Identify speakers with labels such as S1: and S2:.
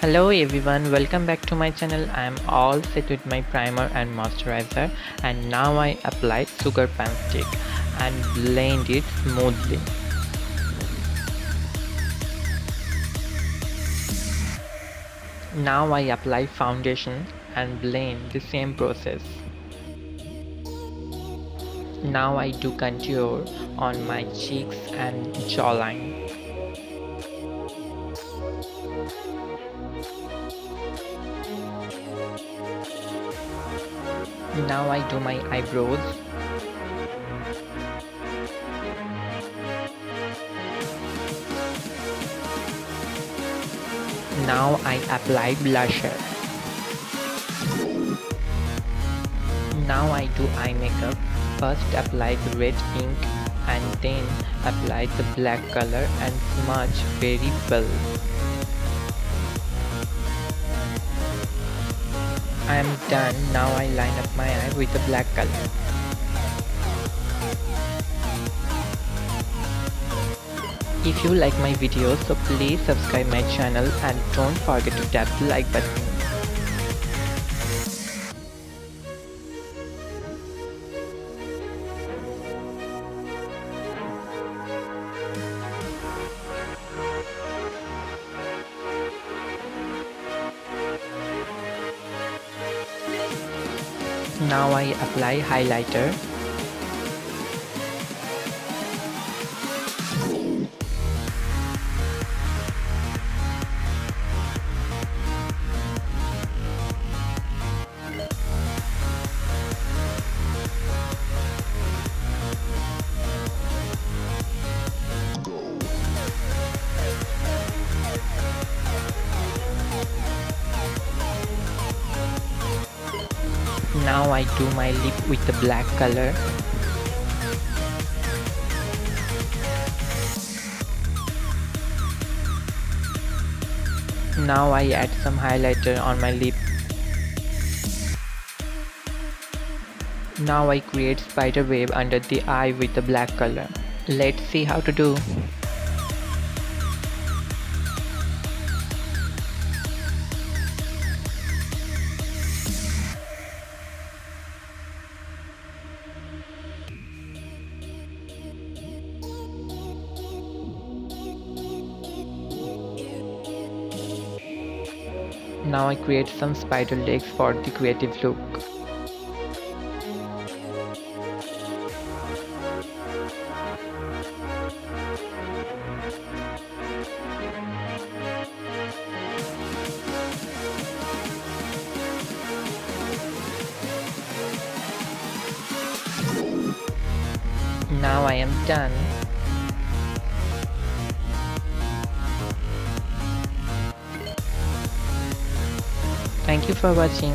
S1: Hello everyone, welcome back to my channel. I am all set with my primer and moisturizer, and now I apply sugar pan stick and blend it smoothly. Now I apply foundation and blend the same process. Now I do contour on my cheeks and jawline. Now I do my eyebrows. Now I apply blusher. Now I do eye makeup. First apply the red ink and then apply the black color and smudge very well. I am done. Now I line up my eye with the black color. If you like my videos, so please subscribe my channel and don't forget to tap the like button. Now I apply highlighter. Now I do my lip with the black color. Now I add some highlighter on my lip. Now I create spider web under the eye with the black color. Let's see how to do. Now I create some spider legs for the creative look. Now I am done. Thank you for watching.